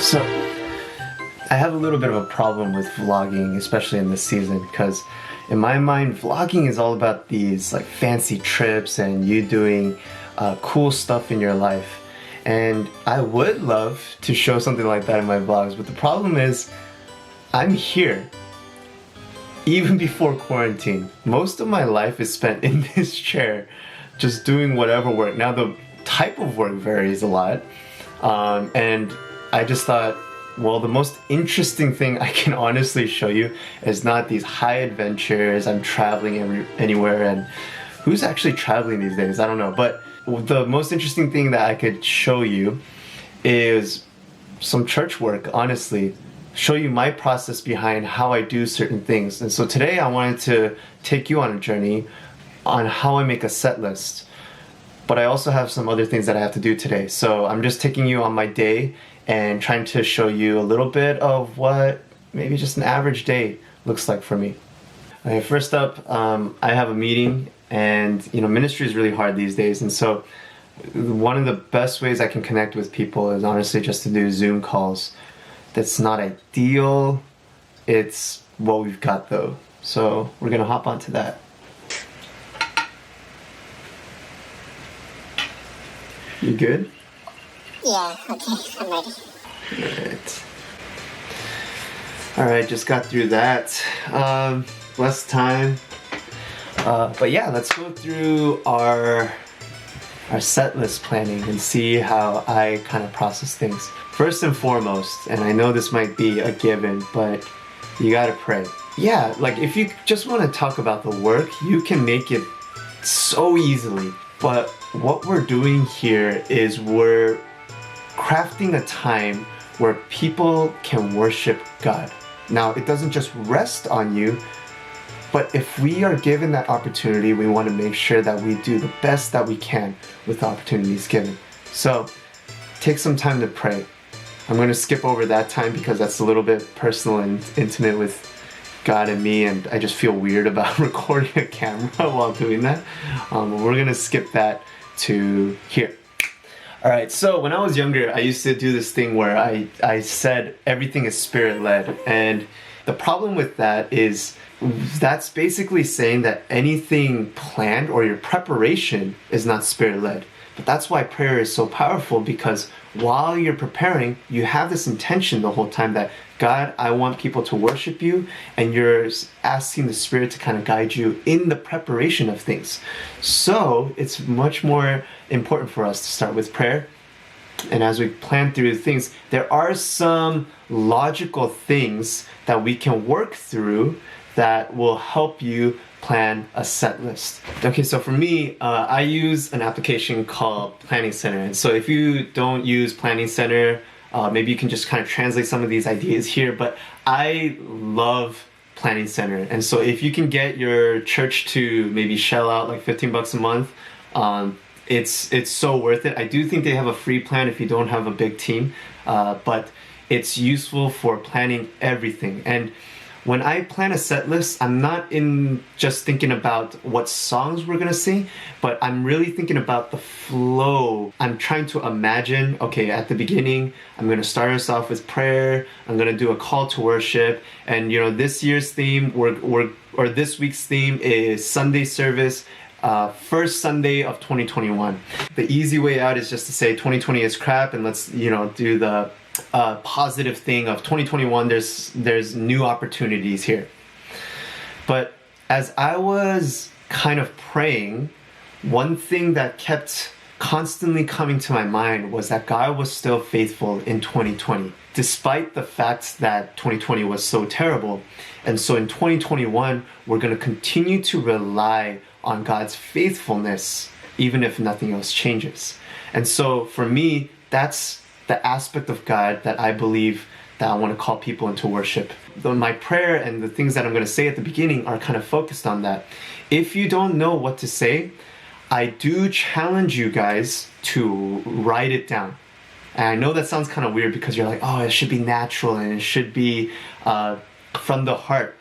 So, I have a little bit of a problem with vlogging, especially in this season, because in my mind, vlogging is all about these like fancy trips and you doing cool stuff in your life. And I would love to show something like that in my vlogs, but the problem is, I'm here. Even before quarantine, most of my life is spent in this chair, just doing whatever work. Now the type of work varies a lot, and I just thought, well, the most interesting thing I can honestly show you is not these high adventures, I'm traveling anywhere, and who's actually traveling these days? I don't know, but the most interesting thing that I could show you is some church work, honestly. Show you my process behind how I do certain things. And so today I wanted to take you on a journey on how I make a set list. But I also have some other things that I have to do today. So I'm just taking you on my day and trying to show you a little bit of what maybe just an average day looks like for me. Okay, first up, I have a meeting, and ministry is really hard these days. And so one of the best ways I can connect with people is honestly just to do Zoom calls. That's not ideal, it's what we've got though. So we're gonna hop onto that. You good? Yeah, okay, I'm ready. Alright, just got through that. Less time. But yeah, let's go through our set list planning and see how I kind of process things. First and foremost, and I know this might be a given, but you gotta pray. Yeah, like if you just want to talk about the work, you can make it so easily. But what we're doing here is we're crafting a time where people can worship God. Now, it doesn't just rest on you, but if we are given that opportunity, we want to make sure that we do the best that we can with the opportunities given. So, take some time to pray. I'm going to skip over that time because that's a little bit personal and intimate with God and me, and I just feel weird about recording a camera while doing that. We're going to skip that to here. Alright, so when I was younger, I used to do this thing where I said everything is spirit-led, and the problem with that is that's basically saying that anything planned or your preparation is not spirit-led. But that's why prayer is so powerful, because while you're preparing, you have this intention the whole time that, God, I want people to worship you, and you're asking the Spirit to kind of guide you in the preparation of things. So it's much more important for us to start with prayer. And as we plan through things, there are some logical things that we can work through that will help you plan a set list. Okay, so for me, I use an application called Planning Center. And so if you don't use Planning Center, maybe you can just kind of translate some of these ideas here, but I love Planning Center. And so if you can get your church to maybe shell out like $15 a month, it's so worth it. I do think they have a free plan if you don't have a big team, but it's useful for planning everything. And when I plan a set list, I'm not just thinking about what songs we're gonna sing, but I'm really thinking about the flow. I'm trying to imagine, okay, at the beginning, I'm gonna start us off with prayer, I'm gonna do a call to worship, and this year's theme, or this week's theme is Sunday service, first Sunday of 2021. The easy way out is just to say 2020 is crap, and let's do the positive thing of 2021. There's new opportunities here. But as I was kind of praying, one thing that kept constantly coming to my mind was that God was still faithful in 2020, despite the fact that 2020 was so terrible. And so in 2021, we're going to continue to rely on God's faithfulness, even if nothing else changes. And so for me, that's the aspect of God that I believe that I want to call people into worship. My prayer and the things that I'm going to say at the beginning are kind of focused on that. If you don't know what to say, I do challenge you guys to write it down. And I know that sounds kind of weird because you're like, oh, it should be natural and it should be from the heart.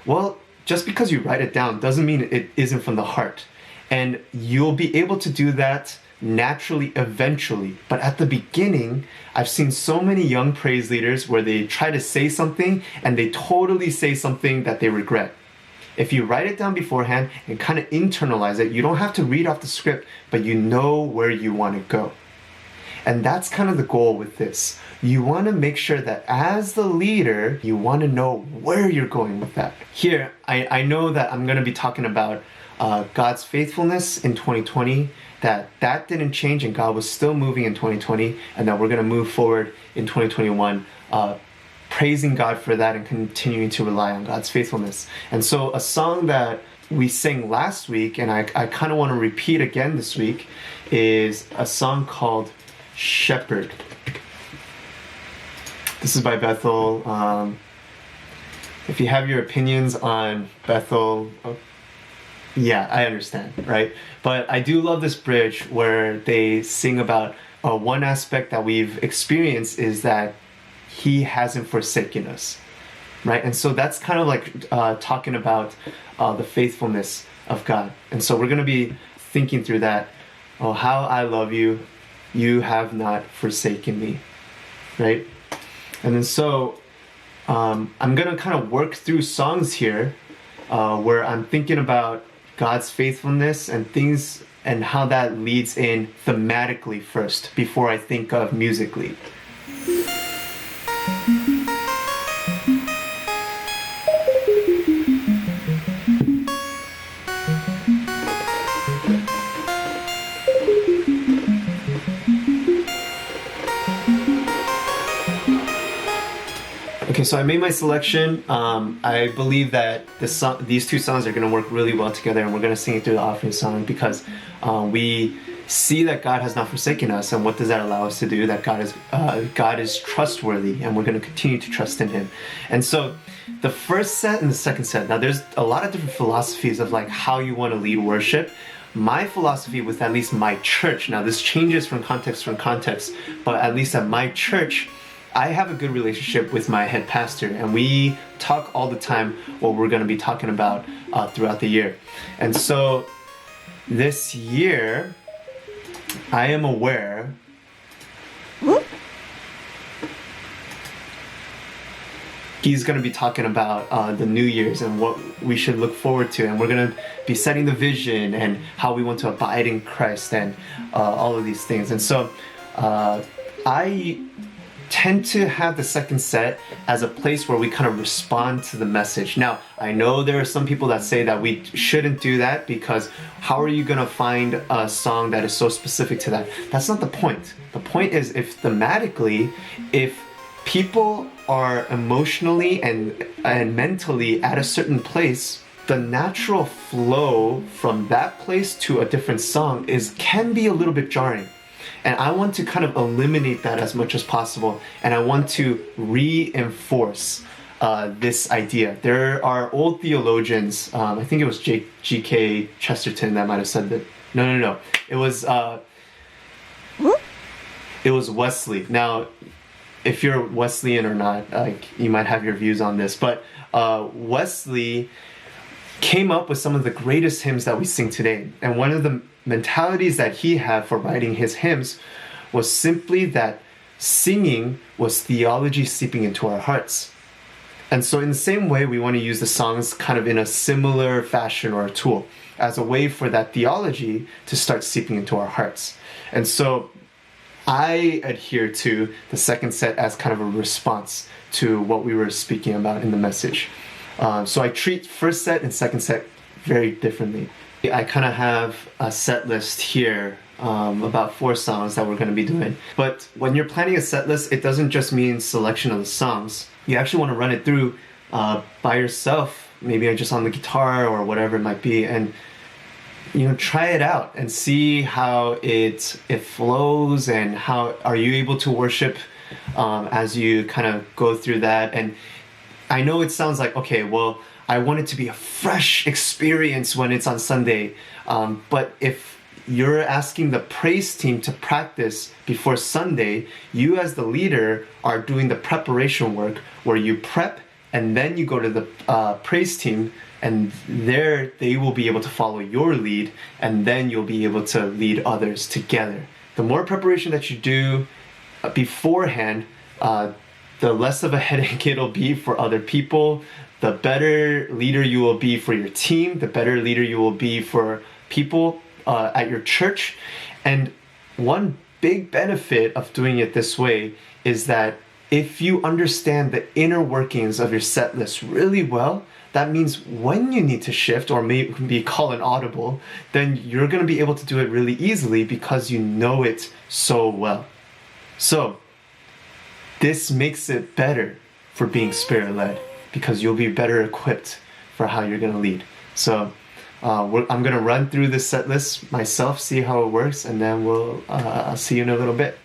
Well, just because you write it down doesn't mean it isn't from the heart. And you'll be able to do that naturally eventually. But at the beginning, I've seen so many young praise leaders where they try to say something and they totally say something that they regret. If you write it down beforehand and kind of internalize it, you don't have to read off the script, but you know where you want to go. And that's kind of the goal with this. You want to make sure that as the leader, you want to know where you're going with that. Here, I know that I'm going to be talking about God's faithfulness in 2020, that didn't change and God was still moving in 2020, and that we're going to move forward in 2021, praising God for that and continuing to rely on God's faithfulness. And so a song that we sang last week, and I kind of want to repeat again this week, is a song called Shepherd. This is by Bethel. If you have your opinions on Bethel, yeah, I understand, right? But I do love this bridge where they sing about one aspect that we've experienced is that He hasn't forsaken us, right? And so that's kind of like talking about the faithfulness of God. And so we're going to be thinking through that. Oh, how I love you. You have not forsaken me, right? And then so I'm going to kind of work through songs here where I'm thinking about God's faithfulness and things and how that leads in thematically first before I think of musically. Okay, so I made my selection. I believe that these two songs are going to work really well together, and we're going to sing it through the offering song because we see that God has not forsaken us, and what does that allow us to do? That God is trustworthy, and we're going to continue to trust in Him. And so the first set and the second set, now there's a lot of different philosophies of like how you want to lead worship. My philosophy with at least my church, now this changes from context, but at least at my church, I have a good relationship with my head pastor, and we talk all the time what we're going to be talking about throughout the year. And so this year, I am aware he's going to be talking about the New Year's and what we should look forward to, and we're going to be setting the vision and how we want to abide in Christ and all of these things. And so I tend to have the second set as a place where we kind of respond to the message. Now, I know there are some people that say that we shouldn't do that because how are you going to find a song that is so specific to that? That's not the point. The point is if thematically, if people are emotionally and mentally at a certain place, the natural flow from that place to a different song can be a little bit jarring. And I want to kind of eliminate that as much as possible. And I want to reinforce this idea. There are old theologians, I think it was G.K. Chesterton that might have said that. No. It was Wesley. Now, if you're Wesleyan or not, you might have your views on this. But Wesley came up with some of the greatest hymns that we sing today. And one of the mentalities that he had for writing his hymns was simply that singing was theology seeping into our hearts. And so in the same way, we want to use the songs kind of in a similar fashion or a tool as a way for that theology to start seeping into our hearts. And so I adhere to the second set as kind of a response to what we were speaking about in the message. So I treat first set and second set very differently. I kind of have a set list here, about 4 songs that we're going to be doing. But when you're planning a set list, it doesn't just mean selection of the songs. You actually want to run it through by yourself, maybe just on the guitar or whatever it might be, and try it out and see how it flows, and how are you able to worship as you kind of go through that. And I know it sounds like, okay, well, I want it to be a fresh experience when it's on Sunday. But if you're asking the praise team to practice before Sunday, you as the leader are doing the preparation work where you prep and then you go to the praise team and there they will be able to follow your lead, and then you'll be able to lead others together. The more preparation that you do beforehand, the less of a headache it'll be for other people, the better leader you will be for your team, the better leader you will be for people at your church. And one big benefit of doing it this way is that if you understand the inner workings of your set list really well, that means when you need to shift or maybe call an audible, then you're going to be able to do it really easily because you know it so well. So this makes it better for being Spirit-led, because you'll be better equipped for how you're going to lead. So I'm going to run through this set list myself, see how it works, and then I'll see you in a little bit.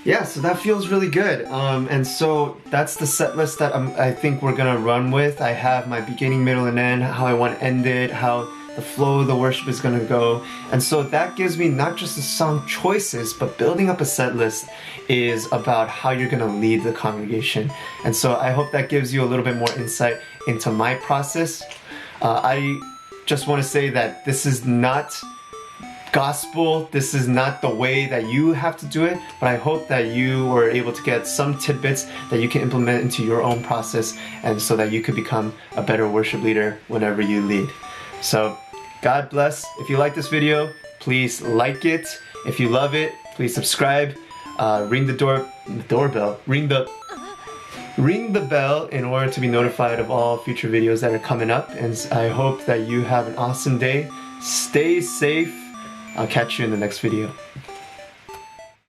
Yeah, so that feels really good. And so that's the set list that I think we're gonna run with. I have my beginning, middle, and end, how I want to end it, how the flow of the worship is gonna go. And so that gives me not just the song choices, but building up a set list is about how you're gonna lead the congregation. And so I hope that gives you a little bit more insight into my process. I just want to say that this is not gospel, this is not the way that you have to do it, but I hope that you were able to get some tidbits that you can implement into your own process, and so that you could become a better worship leader whenever you lead. So God bless. If you like this video, please like it. If you love it, please subscribe. Ring the doorbell. Ring the bell in order to be notified of all future videos that are coming up. And I hope that you have an awesome day. Stay safe. I'll catch you in the next video.